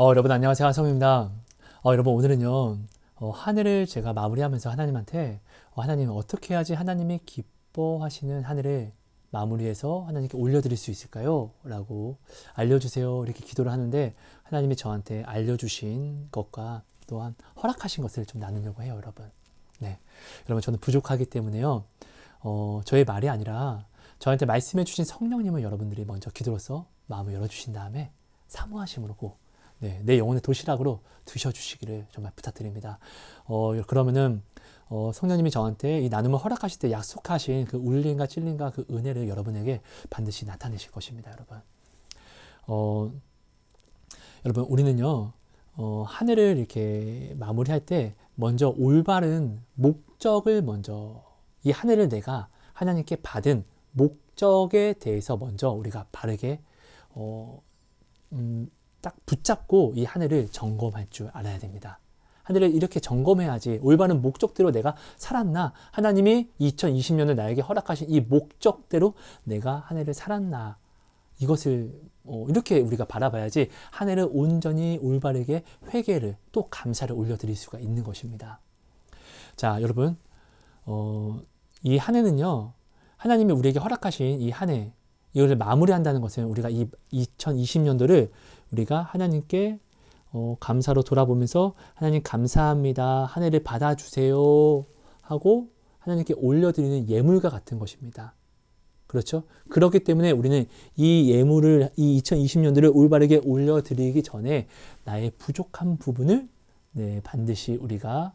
여러분 안녕하세요. 한성입니다. 여러분 오늘은요. 한 해를 제가 마무리하면서 하나님한테 하나님 어떻게 해야지 하나님이 기뻐하시는 한 해를 마무리해서 하나님께 올려드릴 수 있을까요? 라고 알려주세요. 이렇게 기도를 하는데 하나님이 저한테 알려주신 것과 또한 허락하신 것을 좀 나누려고 해요, 여러분. 네. 여러분 저는 부족하기 때문에요. 저의 말이 아니라 저한테 말씀해 주신 성령님을 여러분들이 먼저 기도로서 마음을 열어주신 다음에 사모하심으로 내 영혼의 도시락으로 드셔주시기를 정말 부탁드립니다. 그러면은 성령님이 저한테 이 나눔을 허락하실 때 약속하신 그 울림과 찔림과 그 은혜를 여러분에게 반드시 나타내실 것입니다, 여러분. 여러분 우리는요 한 해를 이렇게 마무리할 때 먼저 올바른 목적을 먼저 이 한 해를 내가 하나님께 받은 목적에 대해서 먼저 우리가 바르게 딱 붙잡고 이 한 해를 점검할 줄 알아야 됩니다. 한 해를 이렇게 점검해야지 올바른 목적대로 내가 살았나, 하나님이 2020년을 나에게 허락하신 이 목적대로 내가 한 해를 살았나, 이것을 이렇게 우리가 바라봐야지 한 해를 온전히 올바르게 회개를 또 감사를 올려드릴 수가 있는 것입니다. 자, 여러분 이 한 해는요 하나님이 우리에게 허락하신 이 한 해, 이것을 마무리한다는 것은 우리가 이 2020년도를 우리가 하나님께 감사로 돌아보면서 하나님 감사합니다, 한 해를 받아주세요 하고 하나님께 올려드리는 예물과 같은 것입니다. 그렇죠? 그렇기 때문에 우리는 이 예물을, 이 2020년도를 올바르게 올려드리기 전에 나의 부족한 부분을 반드시 우리가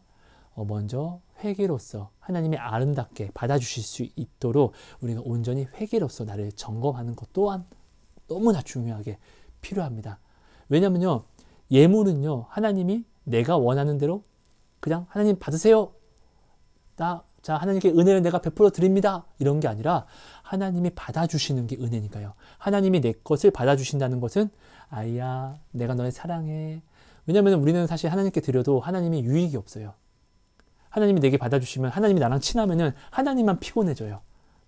먼저 회개로서 하나님이 아름답게 받아주실 수 있도록 우리가 온전히 회개로서 나를 점검하는 것 또한 너무나 중요하게 필요합니다. 왜냐면요, 예물은요, 하나님이 내가 원하는 대로 그냥 하나님 받으세요. 자, 하나님께 은혜를 내가 베풀어 드립니다. 이런 게 아니라 하나님이 받아주시는 게 은혜니까요. 하나님이 내 것을 받아주신다는 것은 아이야, 내가 너를 사랑해. 왜냐면 우리는 사실 하나님께 드려도 하나님이 유익이 없어요. 하나님이 내게 받아주시면, 하나님이 나랑 친하면은 하나님만 피곤해져요.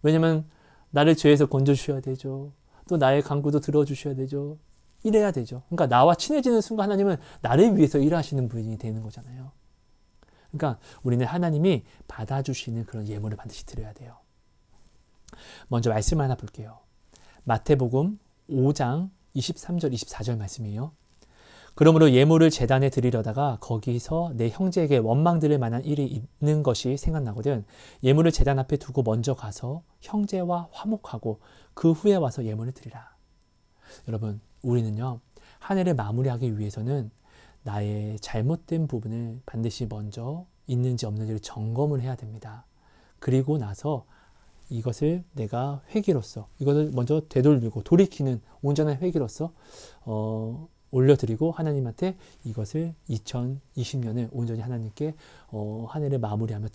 왜냐면 나를 죄에서 건져주셔야 되죠. 또 나의 간구도 들어주셔야 되죠. 이래야 되죠. 그러니까 나와 친해지는 순간 하나님은 나를 위해서 일하시는 분이 되는 거잖아요. 그러니까 우리는 하나님이 받아주시는 그런 예물을 반드시 드려야 돼요. 먼저 말씀 하나 볼게요. 마태복음 5장 23절 24절 말씀이에요. 그러므로 예물을 제단에 드리려다가 거기서 내 형제에게 원망 들을 만한 일이 있는 것이 생각나거든 예물을 제단 앞에 두고 먼저 가서 형제와 화목하고 그 후에 와서 예물을 드리라. 여러분 우리는요 한 해를 마무리하기 위해서는 나의 잘못된 부분을 반드시 먼저 있는지 없는지를 점검을 해야 됩니다. 그리고 나서 이것을 내가 회개로서 이것을 먼저 되돌리고 돌이키는 온전한 회개로서 올려드리고 하나님한테 이것을 2020년을 온전히 하나님께 한 해를 마무리하며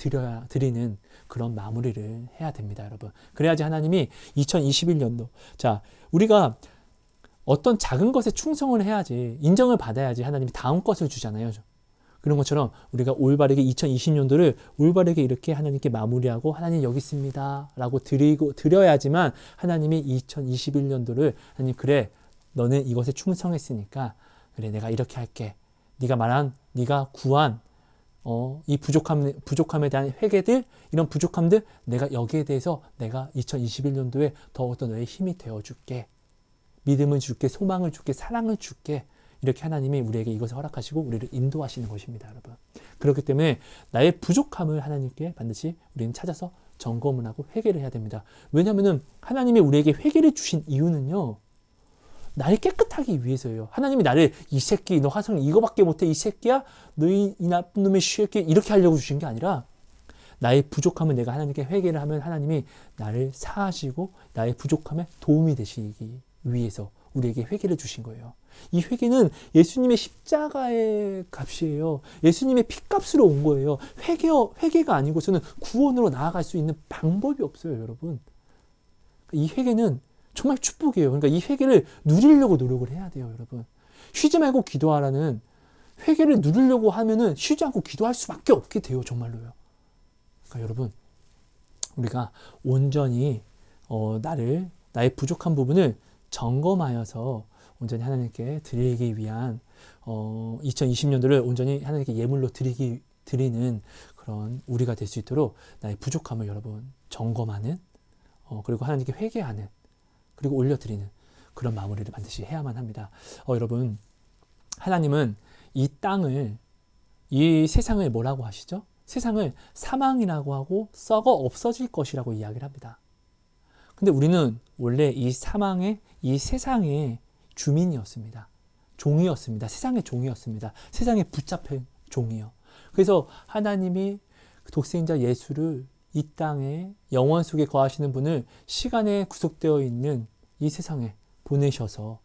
드리는 그런 마무리를 해야 됩니다, 여러분. 그래야지 하나님이 2021년도 자 우리가 어떤 작은 것에 충성을 해야지 인정을 받아야지 하나님이 다음 것을 주잖아요. 그런 것처럼 우리가 올바르게 2020년도를 올바르게 이렇게 하나님께 마무리하고 하나님 여기 있습니다 라고 드려야지만 하나님이 2021년도를 하나님 그래 너는 이것에 충성했으니까 그래 내가 이렇게 할게. 네가 말한 네가 구한 이 부족함에 대한 회개들 이런 부족함들 내가 여기에 대해서 내가 2021년도에 더 어떤 너의 힘이 되어줄게. 믿음을 줄게, 소망을 줄게, 사랑을 줄게. 이렇게 하나님이 우리에게 이것을 허락하시고 우리를 인도하시는 것입니다, 여러분. 그렇기 때문에 나의 부족함을 하나님께 반드시 우리는 찾아서 점검을 하고 회개를 해야 됩니다. 왜냐하면 하나님이 우리에게 회개를 주신 이유는요. 나를 깨끗하기 위해서예요. 하나님이 나를 이 새끼 너 화성 이거밖에 못해 이 새끼야 너희 이 나쁜 놈의 새끼 이렇게 하려고 주신 게 아니라 나의 부족함을 내가 하나님께 회개를 하면 하나님이 나를 사하시고 나의 부족함에 도움이 되시기 위해서 우리에게 회개를 주신 거예요. 이 회개는 예수님의 십자가의 값이에요. 예수님의 피값으로 온 거예요. 회개가 아니고서는 구원으로 나아갈 수 있는 방법이 없어요, 여러분. 이 회개는 정말 축복이에요. 그러니까 이 회개를 누리려고 노력을 해야 돼요, 여러분. 쉬지 말고 기도하라는 회개를 누리려고 하면은 쉬지 않고 기도할 수밖에 없게 돼요, 정말로요. 그러니까 여러분, 우리가 온전히 나의 부족한 부분을 점검하여서 온전히 하나님께 드리기 위한 2020년도를 온전히 하나님께 예물로 드리는 그런 우리가 될 수 있도록 나의 부족함을 여러분 점검하는 그리고 하나님께 회개하는 그리고 올려드리는 그런 마무리를 반드시 해야만 합니다. 여러분 하나님은 이 땅을 이 세상을 뭐라고 하시죠? 세상을 사망이라고 하고 썩어 없어질 것이라고 이야기를 합니다. 근데 우리는 원래 이 사망의 이 세상의 주민이었습니다. 종이었습니다. 세상의 종이었습니다. 세상에 붙잡힌 종이요. 그래서 하나님이 독생자 예수를 이 땅에 영원 속에 거하시는 분을 시간에 구속되어 있는 이 세상에 보내셔서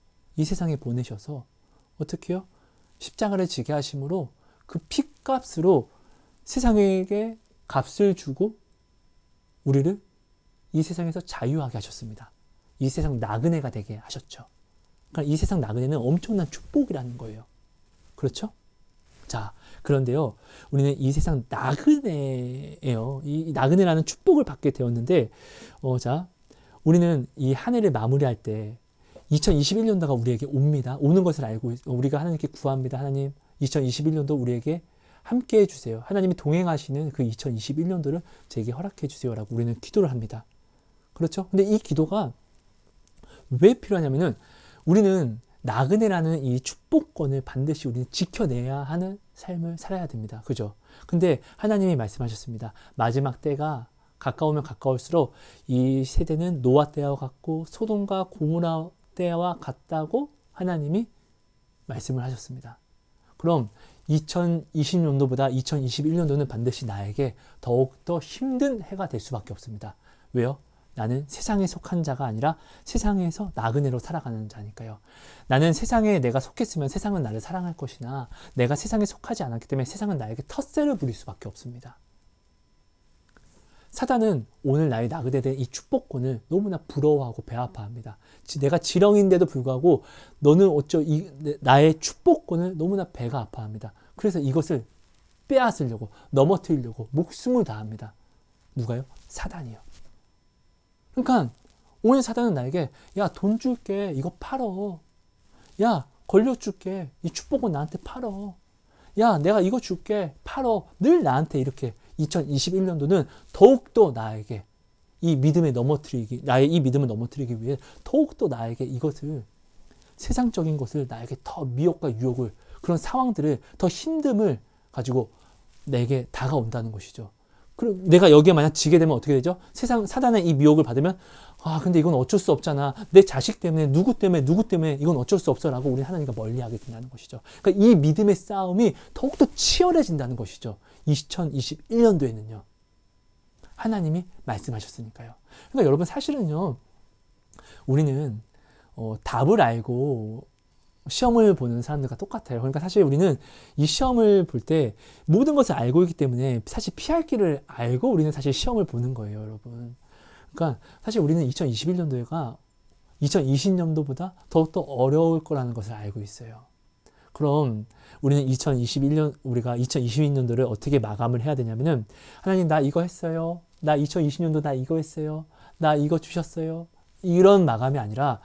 어떻게요? 십자가를 지게 하심으로 그 피값으로 세상에게 값을 주고 우리를 이 세상에서 자유하게 하셨습니다. 이 세상 나그네가 되게 하셨죠. 그러니까 이 세상 나그네는 엄청난 축복이라는 거예요. 그렇죠? 자, 그런데요, 우리는 이 세상 나그네예요. 이 나그네라는 축복을 받게 되었는데, 자, 우리는 이 한 해를 마무리할 때 2021년도가 우리에게 옵니다. 오는 것을 알고 우리가 하나님께 구합니다. 하나님, 2021년도 우리에게 함께 해주세요. 하나님이 동행하시는 그 2021년도를 제게 허락해 주세요라고 우리는 기도를 합니다. 그렇죠? 근데 이 기도가 왜 필요하냐면은 우리는 나그네라는 이 축복권을 반드시 우리는 지켜내야 하는 삶을 살아야 됩니다. 그죠? 근데 하나님이 말씀하셨습니다. 마지막 때가 가까우면 가까울수록 이 세대는 노아 때와 같고 소돔과 고모라 때와 같다고 하나님이 말씀을 하셨습니다. 그럼 2020년도보다 2021년도는 반드시 나에게 더욱더 힘든 해가 될 수밖에 없습니다. 왜요? 나는 세상에 속한 자가 아니라 세상에서 나그네로 살아가는 자니까요. 나는 세상에 내가 속했으면 세상은 나를 사랑할 것이나 내가 세상에 속하지 않았기 때문에 세상은 나에게 텃세를 부릴 수밖에 없습니다. 사단은 오늘 나의 나그네 된 이 축복권을 너무나 부러워하고 배아파합니다. 내가 지렁인데도 불구하고 너는 어쩌 나의 축복권을 너무나 배가 아파합니다. 그래서 이것을 빼앗으려고 넘어뜨리려고 목숨을 다합니다. 누가요? 사단이요. 그러니까 오늘 사단은 나에게 야, 돈 줄게. 이거 팔어. 야, 걸려줄게. 이 축복은 나한테 팔어. 야, 내가 이거 줄게. 팔어. 늘 나한테 이렇게 2021년도는 더욱더 나에게 이 믿음에 나의 이 믿음을 넘어뜨리기 위해 더욱더 나에게 이것을 세상적인 것을 나에게 더 미혹과 유혹을 그런 상황들을 더 힘듦을 가지고 내게 다가온다는 것이죠. 그럼 내가 여기에 만약 지게 되면 어떻게 되죠? 사단의 이 미혹을 받으면 근데 이건 어쩔 수 없잖아. 내 자식 때문에 누구 때문에 이건 어쩔 수 없어라고 우리 하나님과 멀리하게 된다는 것이죠. 그러니까 이 믿음의 싸움이 더욱더 치열해진다는 것이죠. 2021년도에는요. 하나님이 말씀하셨으니까요. 그러니까 여러분 사실은요. 우리는 답을 알고 시험을 보는 사람들과 똑같아요. 그러니까 사실 우리는 이 시험을 볼 때 모든 것을 알고 있기 때문에 사실 피할 길을 알고 우리는 사실 시험을 보는 거예요, 여러분. 그러니까 사실 우리는 2021년도가 2020년도보다 더욱더 어려울 거라는 것을 알고 있어요. 그럼 우리는 우리가 2022년도를 어떻게 마감을 해야 되냐면은 하나님 나 이거 했어요. 나 2020년도 나 이거 했어요. 나 이거 주셨어요. 이런 마감이 아니라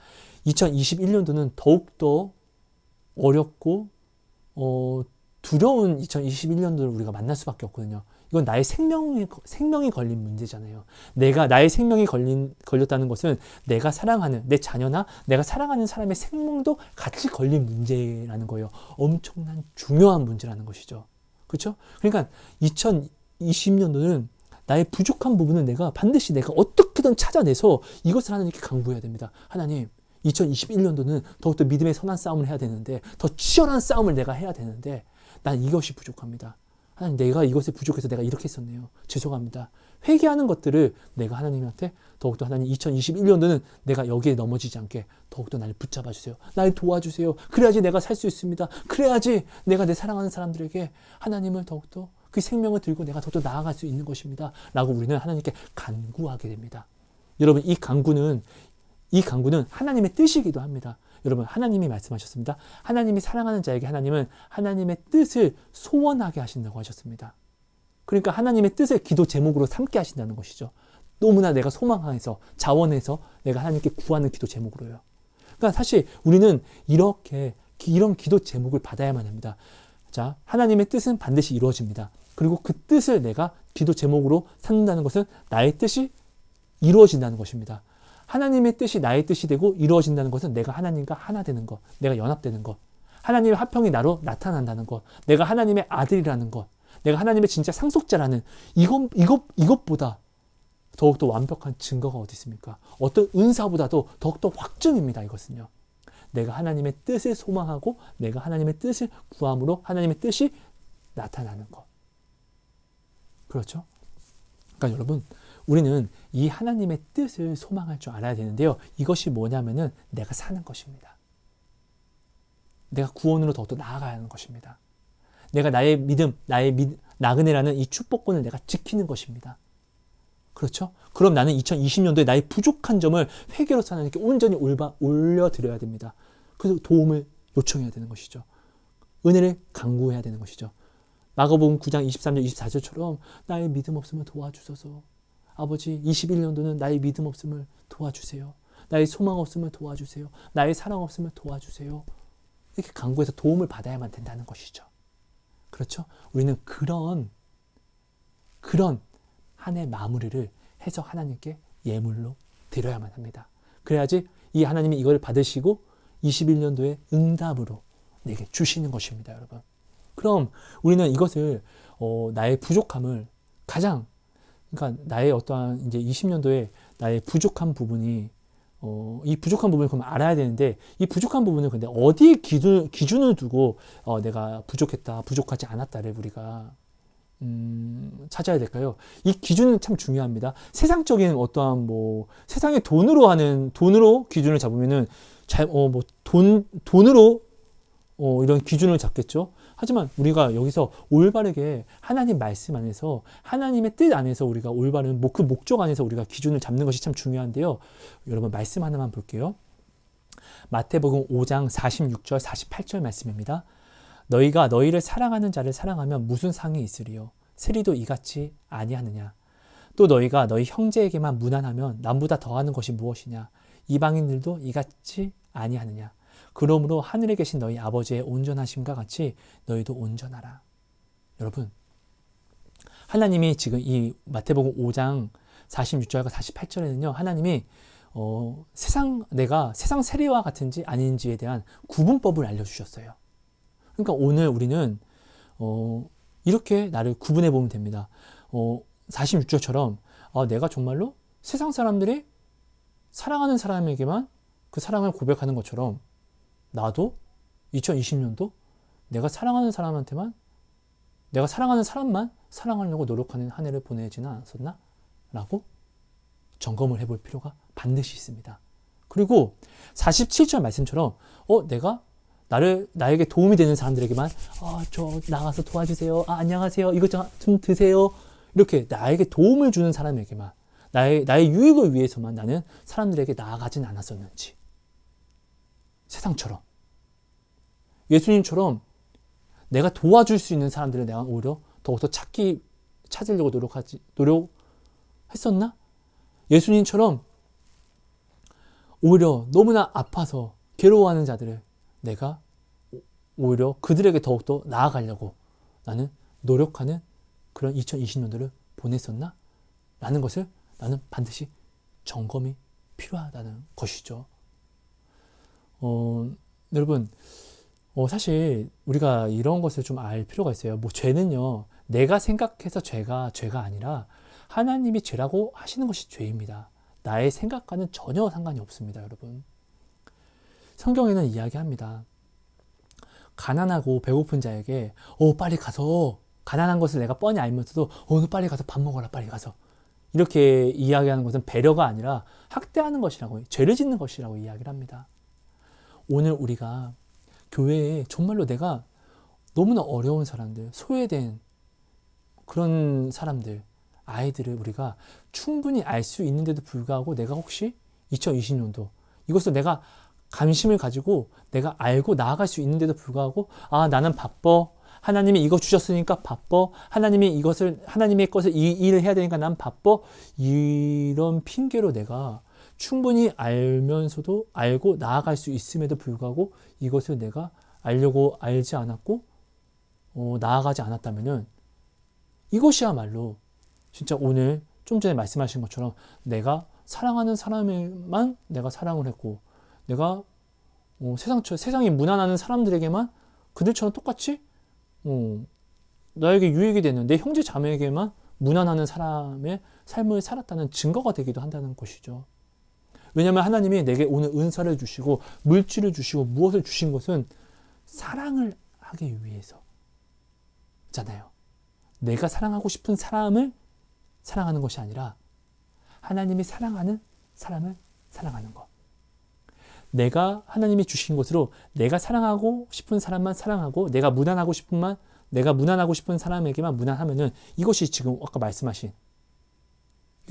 2021년도는 더욱더 어렵고 두려운 2021년도를 우리가 만날 수밖에 없거든요. 이건 나의 생명이 걸린 문제잖아요. 나의 생명이 걸렸다는 것은 내가 사랑하는 내 자녀나 내가 사랑하는 사람의 생명도 같이 걸린 문제라는 거예요. 엄청난 중요한 문제라는 것이죠. 그렇죠? 그러니까 2020년도는 나의 부족한 부분은 반드시 내가 어떻게든 찾아내서 이것을 하나님께 강구해야 됩니다. 하나님, 2021년도는 더욱더 믿음의 선한 싸움을 해야 되는데 더 치열한 싸움을 내가 해야 되는데 난 이것이 부족합니다. 하나님, 내가 이것에 부족해서 내가 이렇게 했었네요. 죄송합니다. 회개하는 것들을 내가 하나님한테 더욱더 하나님 2021년도는 내가 여기에 넘어지지 않게 더욱더 나를 붙잡아 주세요. 나를 도와주세요. 그래야지 내가 살 수 있습니다. 그래야지 내가 내 사랑하는 사람들에게 하나님을 더욱더 그 생명을 들고 내가 더욱더 나아갈 수 있는 것입니다. 라고 우리는 하나님께 간구하게 됩니다. 여러분, 이 간구는 하나님의 뜻이기도 합니다. 여러분, 하나님이 말씀하셨습니다. 하나님이 사랑하는 자에게 하나님은 하나님의 뜻을 소원하게 하신다고 하셨습니다. 그러니까 하나님의 뜻을 기도 제목으로 삼게 하신다는 것이죠. 너무나 내가 소망해서 자원해서 내가 하나님께 구하는 기도 제목으로요. 그러니까 사실 우리는 이런 기도 제목을 받아야만 합니다. 자, 하나님의 뜻은 반드시 이루어집니다. 그리고 그 뜻을 내가 기도 제목으로 삼는다는 것은 나의 뜻이 이루어진다는 것입니다. 하나님의 뜻이 나의 뜻이 되고 이루어진다는 것은 내가 하나님과 하나 되는 것, 내가 연합되는 것, 하나님의 화평이 나로 나타난다는 것, 내가 하나님의 아들이라는 것, 내가 하나님의 진짜 상속자라는 이것보다 더욱더 완벽한 증거가 어디 있습니까? 어떤 은사보다도 더욱더 확증입니다. 이것은요. 내가 하나님의 뜻을 소망하고 내가 하나님의 뜻을 구함으로 하나님의 뜻이 나타나는 것. 그렇죠? 그러니까 여러분, 우리는 이 하나님의 뜻을 소망할 줄 알아야 되는데요. 이것이 뭐냐면은 내가 사는 것입니다. 내가 구원으로 더욱더 나아가야 하는 것입니다. 내가 나의 믿음, 나그네라는 이 축복권을 내가 지키는 것입니다. 그렇죠? 그럼 나는 2020년도에 나의 부족한 점을 회개로서 하나님께 온전히 올려드려야 됩니다. 그래서 도움을 요청해야 되는 것이죠. 은혜를 간구해야 되는 것이죠. 마가복음 9장 23절 24절처럼 나의 믿음 없음을 도와주소서. 아버지, 21년도는 나의 믿음 없음을 도와주세요. 나의 소망 없음을 도와주세요. 나의 사랑 없음을 도와주세요. 이렇게 간구해서 도움을 받아야만 된다는 것이죠. 그렇죠? 우리는 그런 한 해 마무리를 해서 하나님께 예물로 드려야만 합니다. 그래야지 이 하나님이 이걸 받으시고 21년도에 응답으로 내게 주시는 것입니다, 여러분. 그럼 우리는 이것을 나의 부족함을 그러니까 나의 어떠한 이제 20년도에 나의 부족한 부분이 이 부족한 부분을 그럼 알아야 되는데 이 부족한 부분을 근데 어디에 기준을 두고 내가 부족했다, 부족하지 않았다를 우리가 찾아야 될까요? 이 기준은 참 중요합니다. 세상적인 어떠한 세상의 돈으로 기준을 잡으면은 돈으로 이런 기준을 잡겠죠. 하지만 우리가 여기서 올바르게 하나님 말씀 안에서 하나님의 뜻 안에서 우리가 올바른 그 목적 안에서 우리가 기준을 잡는 것이 참 중요한데요. 여러분 말씀 하나만 볼게요. 마태복음 5장 46절 48절 말씀입니다. 너희가 너희를 사랑하는 자를 사랑하면 무슨 상이 있으리요? 세리도 이같이 아니하느냐? 또 너희가 너희 형제에게만 무난하면 남보다 더하는 것이 무엇이냐? 이방인들도 이같이 아니하느냐? 그러므로 하늘에 계신 너희 아버지의 온전하심과 같이 너희도 온전하라. 여러분, 하나님이 지금 이 마태복음 5장 46절과 48절에는요, 하나님이 내가 세상 세리와 같은지 아닌지에 대한 구분법을 알려주셨어요. 그러니까 오늘 우리는 이렇게 나를 구분해 보면 됩니다. 46절처럼 내가 정말로 세상 사람들이 사랑하는 사람에게만 그 사랑을 고백하는 것처럼 나도 2020년도 내가 사랑하는 사람만 사랑하려고 노력하는 한 해를 보내지는 않았었나? 라고 점검을 해볼 필요가 반드시 있습니다. 그리고 47절 말씀처럼 내가 나에게 도움이 되는 사람들에게만 저 나가서 도와주세요. 안녕하세요. 이것 좀 드세요. 이렇게 나에게 도움을 주는 사람에게만 나의 유익을 위해서만 나는 사람들에게 나아가진 않았었는지. 세상처럼 예수님처럼 내가 도와줄 수 있는 사람들을 내가 오히려 더욱더 찾으려고 노력했었나? 예수님처럼 오히려 너무나 아파서 괴로워하는 자들을 내가 오히려 그들에게 더욱더 나아가려고 나는 노력하는 그런 2020년도를 보냈었나? 라는 것을 나는 반드시 점검이 필요하다는 것이죠. 여러분, 사실 우리가 이런 것을 좀 알 필요가 있어요. 죄는요, 내가 생각해서 죄가 아니라 하나님이 죄라고 하시는 것이 죄입니다. 나의 생각과는 전혀 상관이 없습니다, 여러분. 성경에는 이야기합니다. 가난하고 배고픈 자에게 빨리 가서 가난한 것을 내가 뻔히 알면서도 너 빨리 가서 밥 먹어라, 빨리 가서. 이렇게 이야기하는 것은 배려가 아니라 학대하는 것이라고, 죄를 짓는 것이라고 이야기를 합니다. 오늘 우리가 교회에 정말로 내가 너무나 어려운 사람들, 소외된 그런 사람들, 아이들을 우리가 충분히 알 수 있는데도 불구하고 내가 혹시 2020년도 이것을 내가 관심을 가지고 내가 알고 나아갈 수 있는데도 불구하고 나는 바빠. 하나님이 이거 주셨으니까 바빠. 하나님의 것을 이 일을 해야 되니까 난 바빠. 이런 핑계로 내가 충분히 알면서도 알고 나아갈 수 있음에도 불구하고 이것을 내가 알려고 알지 않았고 나아가지 않았다면은 이것이야말로 진짜 오늘 좀 전에 말씀하신 것처럼 내가 사랑하는 사람에만 내가 사랑을 했고 내가 세상이 무난하는 사람들에게만 그들처럼 똑같이 나에게 유익이 되는 내 형제 자매에게만 무난하는 사람의 삶을 살았다는 증거가 되기도 한다는 것이죠. 왜냐하면 하나님이 내게 오늘 은사를 주시고 물질을 주시고 무엇을 주신 것은 사랑을 하기 위해서잖아요. 내가 사랑하고 싶은 사람을 사랑하는 것이 아니라 하나님이 사랑하는 사람을 사랑하는 것. 내가 하나님이 주신 것으로 내가 사랑하고 싶은 사람만 사랑하고 내가 무난하고 싶은 사람에게만 무난하면은 이것이 지금 아까 말씀하신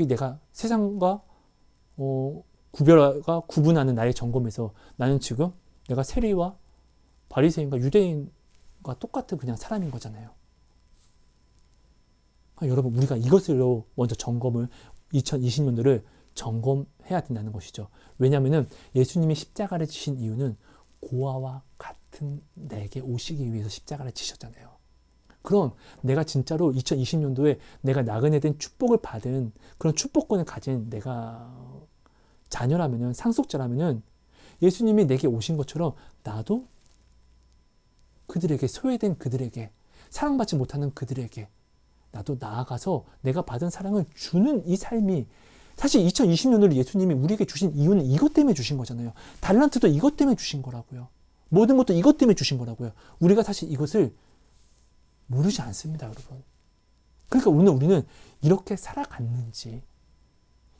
내가 세상과 구분하는 나의 점검에서 나는 지금 내가 세리와 바리새인과 유대인과 똑같은 그냥 사람인 거잖아요. 여러분 우리가 이것으로 먼저 2020년도를 점검해야 된다는 것이죠. 왜냐하면 예수님이 십자가를 지신 이유는 고아와 같은 내게 오시기 위해서 십자가를 지셨잖아요. 그럼 내가 진짜로 2020년도에 내가 나그네 된 축복을 받은 그런 축복권을 가진 내가 자녀라면은 상속자라면은 예수님이 내게 오신 것처럼 나도 그들에게 소외된 그들에게 사랑받지 못하는 그들에게 나도 나아가서 내가 받은 사랑을 주는 이 삶이 사실 2020년도를 예수님이 우리에게 주신 이유는 이것 때문에 주신 거잖아요. 달란트도 이것 때문에 주신 거라고요. 모든 것도 이것 때문에 주신 거라고요. 우리가 사실 이것을 모르지 않습니다, 여러분. 그러니까 오늘 우리는 이렇게 살아갔는지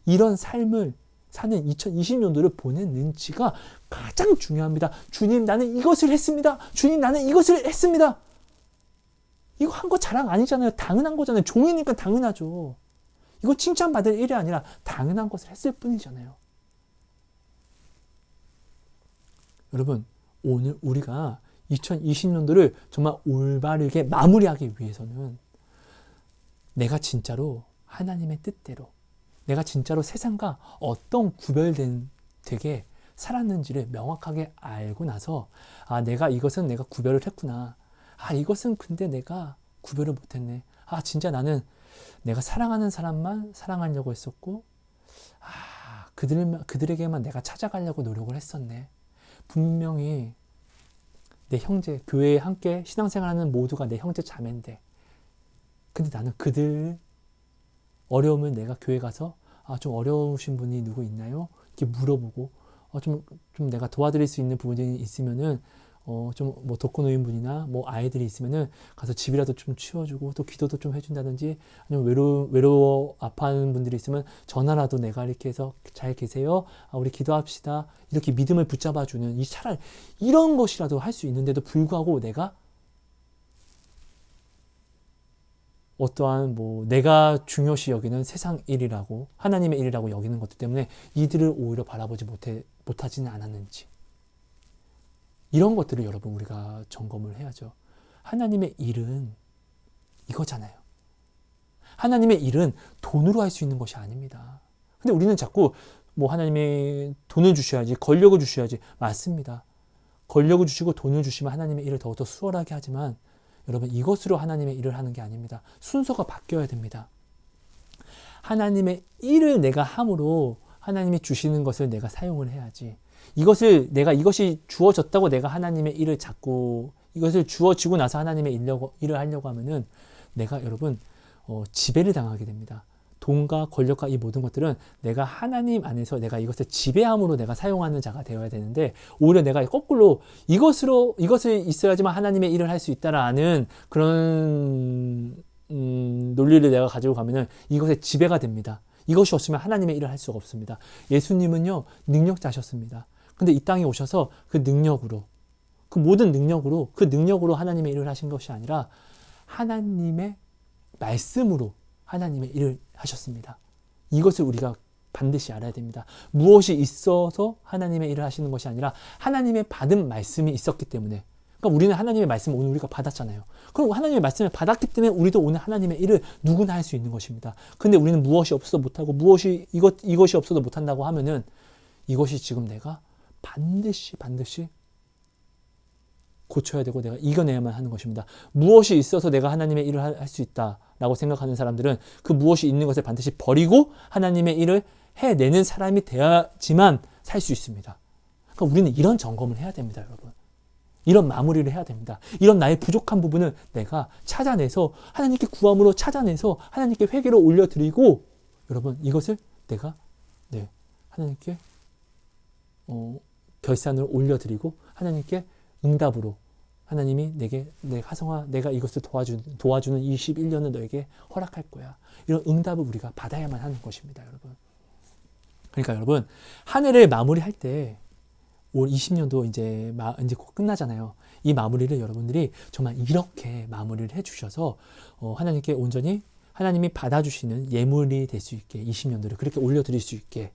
이런 삶을 사는 2020년도를 보냈는지가 가장 중요합니다. 주님 나는 이것을 했습니다. 주님 나는 이것을 했습니다. 이거 한 거 자랑 아니잖아요. 당연한 거잖아요. 종이니까 당연하죠. 이거 칭찬받을 일이 아니라 당연한 것을 했을 뿐이잖아요. 여러분 오늘 우리가 2020년도를 정말 올바르게 마무리하기 위해서는 내가 진짜로 하나님의 뜻대로 내가 진짜로 세상과 어떤 되게 살았는지를 명확하게 알고 나서 내가 이것은 내가 구별을 했구나. 이것은 근데 내가 구별을 못했네. 진짜 나는 내가 사랑하는 사람만 사랑하려고 했었고 그들에게만 내가 찾아가려고 노력을 했었네. 분명히 내 형제, 교회에 함께 신앙생활하는 모두가 내 형제 자매인데 근데 나는 그들 어려우면 내가 교회 가서 좀 어려우신 분이 누구 있나요? 이렇게 물어보고 좀 내가 도와드릴 수 있는 부분이 있으면은 좀 뭐 독거노인분이나 뭐 아이들이 있으면은 가서 집이라도 좀 치워주고 또 기도도 좀 해준다든지 아니면 외로워 아파하는 분들이 있으면 전화라도 내가 이렇게 해서 잘 계세요? 우리 기도합시다. 이렇게 믿음을 붙잡아주는 차라리 이런 것이라도 할 수 있는데도 불구하고 내가 어떠한 내가 중요시 여기는 세상 일이라고 하나님의 일이라고 여기는 것들 때문에 이들을 오히려 바라보지 못하지는 않았는지 이런 것들을 여러분 우리가 점검을 해야죠. 하나님의 일은 이거잖아요. 하나님의 일은 돈으로 할 수 있는 것이 아닙니다. 근데 우리는 자꾸 하나님이 돈을 주셔야지 권력을 주셔야지 맞습니다. 권력을 주시고 돈을 주시면 하나님의 일을 더욱더 수월하게 하지만 여러분 이것으로 하나님의 일을 하는 게 아닙니다. 순서가 바뀌어야 됩니다. 하나님의 일을 내가 함으로 하나님이 주시는 것을 내가 사용을 해야지 이것이 주어졌다고 내가 하나님의 일을 잡고 이것을 주어지고 나서 하나님의 일을 하려고 하면은 내가 여러분 지배를 당하게 됩니다. 돈과 권력과 이 모든 것들은 내가 하나님 안에서 내가 이것을 지배함으로 내가 사용하는 자가 되어야 되는데 오히려 내가 거꾸로 이것을 있어야지만 하나님의 일을 할 수 있다라는 그런 논리를 내가 가지고 가면은 이것에 지배가 됩니다. 이것이 없으면 하나님의 일을 할 수가 없습니다. 예수님은요 능력자셨습니다. 근데 이 땅에 오셔서 그 능력으로 그 모든 능력으로 하나님의 일을 하신 것이 아니라 하나님의 말씀으로 하나님의 일을 하셨습니다. 이것을 우리가 반드시 알아야 됩니다. 무엇이 있어서 하나님의 일을 하시는 것이 아니라 하나님의 받은 말씀이 있었기 때문에 그러니까 우리는 하나님의 말씀을 오늘 우리가 받았잖아요. 그럼 하나님의 말씀을 받았기 때문에 우리도 오늘 하나님의 일을 누구나 할 수 있는 것입니다. 근데 우리는 무엇이 없어도 못하고 이것이 없어도 못한다고 하면은 이것이 지금 내가 반드시 고쳐야 되고 내가 이겨내야만 하는 것입니다. 무엇이 있어서 내가 하나님의 일을 할 수 있다라고 생각하는 사람들은 그 무엇이 있는 것을 반드시 버리고 하나님의 일을 해내는 사람이 되어야지만 살 수 있습니다. 그러니까 우리는 이런 점검을 해야 됩니다, 여러분. 이런 마무리를 해야 됩니다. 이런 나의 부족한 부분을 내가 찾아내서 하나님께 구함으로 찾아내서 하나님께 회개로 올려드리고 여러분 이것을 내가 하나님께 결산을 올려드리고 하나님께 응답으로 하나님이 하성아 내가 이것을 도와주는 21년을 너에게 허락할 거야. 이런 응답을 우리가 받아야만 하는 것입니다, 여러분. 그러니까 여러분 한 해를 마무리할 때 올 20년도 이제 곧 끝나잖아요. 이 마무리를 여러분들이 정말 이렇게 마무리를 해주셔서 하나님께 온전히 하나님이 받아주시는 예물이 될 수 있게 20년도를 그렇게 올려드릴 수 있게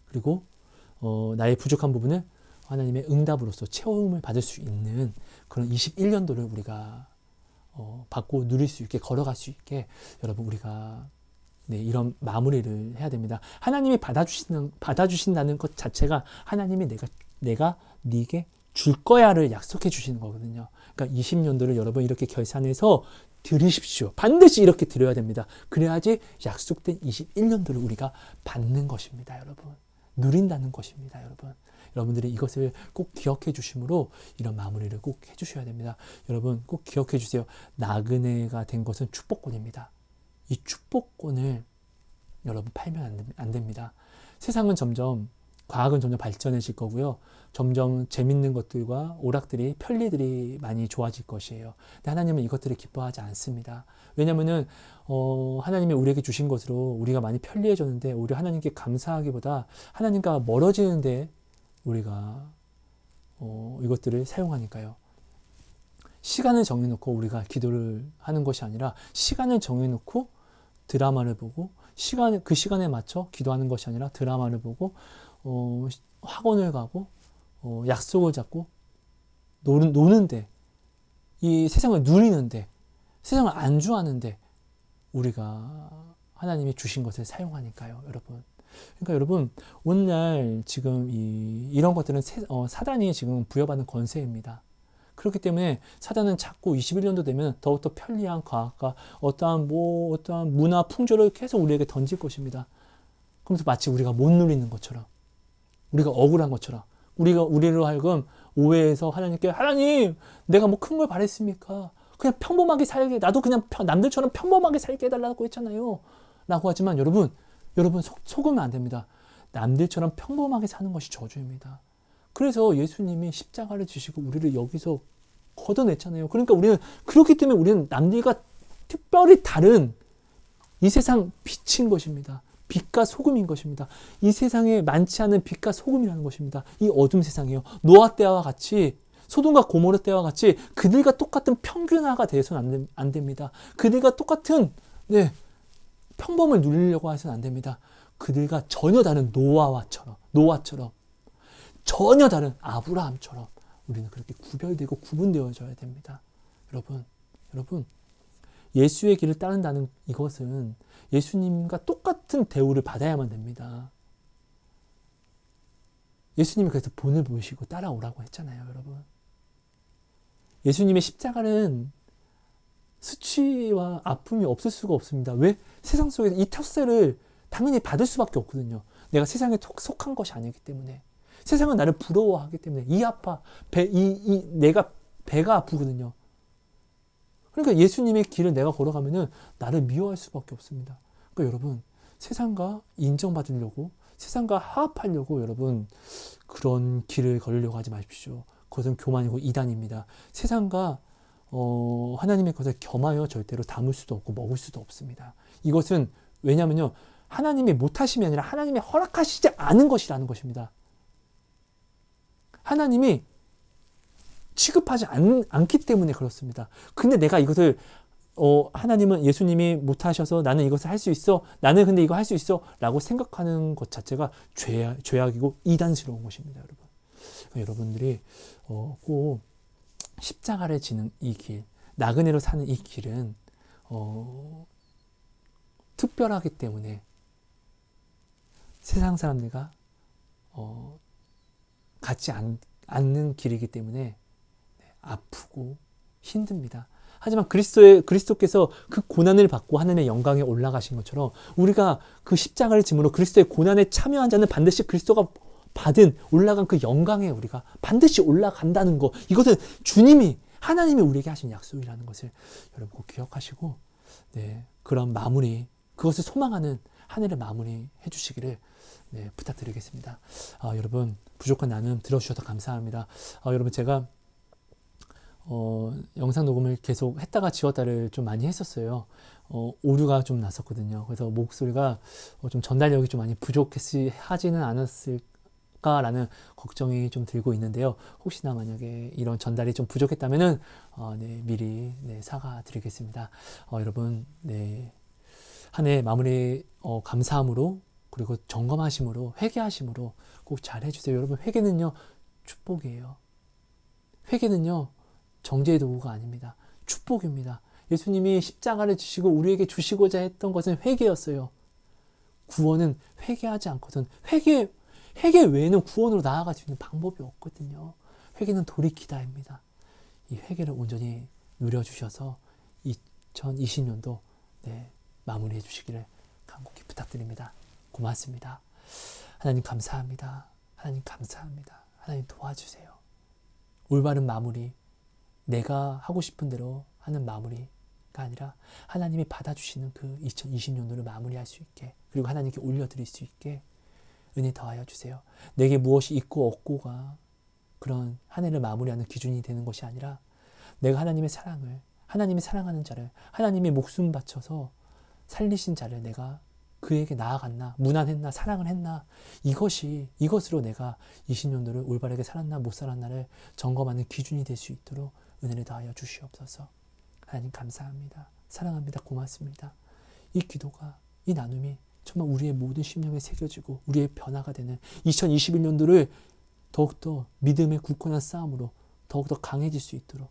그리고 나의 부족한 부분을 하나님의 응답으로서 채움을 받을 수 있는 그런 21년도를 우리가 받고 누릴 수 있게 걸어갈 수 있게 여러분 우리가 이런 마무리를 해야 됩니다. 하나님이 받아주신다는 것 자체가 하나님이 내가 네게 줄 거야를 약속해 주시는 거거든요. 그러니까 20년도를 여러분 이렇게 결산해서 드리십시오. 반드시 이렇게 드려야 됩니다. 그래야지 약속된 21년도를 우리가 받는 것입니다, 여러분. 누린다는 것입니다, 여러분. 여러분들이 이것을 꼭 기억해 주심으로 이런 마무리를 꼭 해주셔야 됩니다. 여러분 꼭 기억해 주세요. 나그네가 된 것은 축복권입니다. 이 축복권을 여러분 팔면 안 됩니다. 과학은 점점 발전해질 거고요. 점점 재밌는 것들과 오락들이 편리들이 많이 좋아질 것이에요. 근데 하나님은 이것들을 기뻐하지 않습니다. 왜냐하면은 하나님이 우리에게 주신 것으로 우리가 많이 편리해졌는데 오히려 하나님께 감사하기보다 하나님과 멀어지는데 우리가 이것들을 사용하니까요. 시간을 정해놓고 우리가 기도를 하는 것이 아니라 시간을 정해놓고 드라마를 보고 그 시간에 맞춰 기도하는 것이 아니라 드라마를 보고 학원을 가고 약속을 잡고 노는데 이 세상을 누리는데 세상을 안주하는데 우리가 하나님이 주신 것을 사용하니까요, 여러분. 그러니까 여러분 오늘날 지금 이런 것들은 사단이 지금 부여받은 권세입니다. 그렇기 때문에 사단은 자꾸 21년도 되면 더욱더 편리한 과학과 어떠한 문화 풍조를 계속 우리에게 던질 것입니다. 그러면서 마치 우리가 못 누리는 것처럼 우리가 억울한 것처럼 우리로 하여금 오해해서 하나님께 하나님 내가 뭐 큰 걸 바랬습니까? 그냥 평범하게 살게 나도 그냥 남들처럼 평범하게 살게 해달라고 했잖아요. 라고 하지만 여러분 속으면 안 됩니다. 남들처럼 평범하게 사는 것이 저주입니다. 그래서 예수님이 십자가를 지시고 우리를 여기서 걷어냈잖아요. 그러니까 그렇기 때문에 우리는 남들과 특별히 다른 이 세상 빛인 것입니다. 빛과 소금인 것입니다. 이 세상에 많지 않은 빛과 소금이라는 것입니다. 이 어둠 세상이에요. 노아 때와 같이 소돔과 고모르 때와 같이 그들과 똑같은 평균화가 되어서는 안 됩니다. 그들과 똑같은 평범을 누리려고 해서는 안 됩니다. 그들과 전혀 다른 노아처럼 전혀 다른 아브라함처럼 우리는 그렇게 구별되고 구분되어져야 됩니다. 여러분 예수의 길을 따른다는 이것은 예수님과 똑같은 대우를 받아야만 됩니다. 예수님이 그래서 본을 보시고 따라오라고 했잖아요, 여러분. 예수님의 십자가는 수치와 아픔이 없을 수가 없습니다. 왜? 세상 속에서 이 텃세를 당연히 받을 수밖에 없거든요. 내가 세상에 속한 것이 아니기 때문에. 세상은 나를 부러워하기 때문에 내가 배가 아프거든요. 그러니까 예수님의 길을 내가 걸어가면은 나를 미워할 수밖에 없습니다. 그러니까 여러분 세상과 인정받으려고 세상과 화합하려고 여러분 그런 길을 걸으려고 하지 마십시오. 그것은 교만이고 이단입니다. 세상과 하나님의 것을 겸하여 절대로 담을 수도 없고 먹을 수도 없습니다. 이것은 왜냐하면요 하나님이 못하심이 아니라 하나님이 허락하시지 않은 것이라는 것입니다. 하나님이 취급하지 않기 때문에 그렇습니다. 근데 내가 이것을 하나님은 예수님이 못하셔서 나는 이것을 할 수 있어. 나는 근데 이거 할 수 있어. 라고 생각하는 것 자체가 죄악이고 이단스러운 것입니다. 여러분. 여러분들이 꼭 십자가를 지는 이 길, 나그네로 사는 이 길은 특별하기 때문에 세상 사람들과 같지 않는 길이기 때문에 아프고 힘듭니다. 하지만 그리스도께서 그 고난을 받고 하늘의 영광에 올라가신 것처럼 우리가 그 십자가를 짐으로 그리스도의 고난에 참여한 자는 반드시 그리스도가 받은 올라간 그 영광에 우리가 반드시 올라간다는 거, 이것은 주님이 하나님이 우리에게 하신 약속이라는 것을 여러분 꼭 기억하시고, 네, 그런 마무리, 그것을 소망하는 한 해를 마무리해 주시기를 부탁드리겠습니다. 여러분 부족한 나눔 들어주셔서 감사합니다. 여러분 제가 영상 녹음을 계속 했다가 지웠다를 좀 많이 했었어요. 오류가 좀 났었거든요. 그래서 목소리가 좀 전달력이 좀 많이 부족하지는 않았을까라는 걱정이 좀 들고 있는데요. 혹시나 만약에 이런 전달이 좀 부족했다면은 미리 사과드리겠습니다. 여러분 한 해 마무리 감사함으로, 그리고 점검하심으로, 회개하심으로 꼭 잘 해주세요. 여러분 회개는요 축복이에요. 회개는요 정죄의 도구가 아닙니다. 축복입니다. 예수님이 십자가를 지시고 우리에게 주시고자 했던 것은 회개였어요. 구원은 회개하지 않고선 회개 외에는 구원으로 나아갈 수 있는 방법이 없거든요. 회개는 돌이키다입니다. 이 회개를 온전히 누려주셔서 2020년도 마무리해 주시기를 간곡히 부탁드립니다. 고맙습니다. 하나님 감사합니다. 하나님 감사합니다. 하나님 도와주세요. 올바른 마무리, 내가 하고 싶은 대로 하는 마무리가 아니라 하나님이 받아주시는 그 2020년도를 마무리할 수 있게, 그리고 하나님께 올려드릴 수 있게 은혜 더하여 주세요. 내게 무엇이 있고 없고가 그런 한 해를 마무리하는 기준이 되는 것이 아니라 내가 하나님의 사랑을, 하나님이 사랑하는 자를, 하나님이 목숨 바쳐서 살리신 자를 내가 그에게 나아갔나, 무난했나, 사랑을 했나, 이것으로 내가 20년도를 올바르게 살았나 못 살았나를 점검하는 기준이 될 수 있도록 은혜를 다하여 주시옵소서. 하나님 감사합니다. 사랑합니다. 고맙습니다. 이 기도가, 이 나눔이 정말 우리의 모든 심령에 새겨지고 우리의 변화가 되는 2021년도를 더욱더 믿음의 굳건한 싸움으로 더욱더 강해질 수 있도록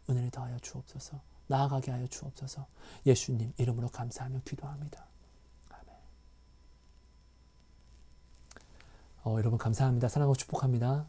은혜를 더하여 주옵소서. 나아가게 하여 주옵소서. 예수님 이름으로 감사하며 기도합니다. 아멘. 여러분 감사합니다. 사랑하고 축복합니다.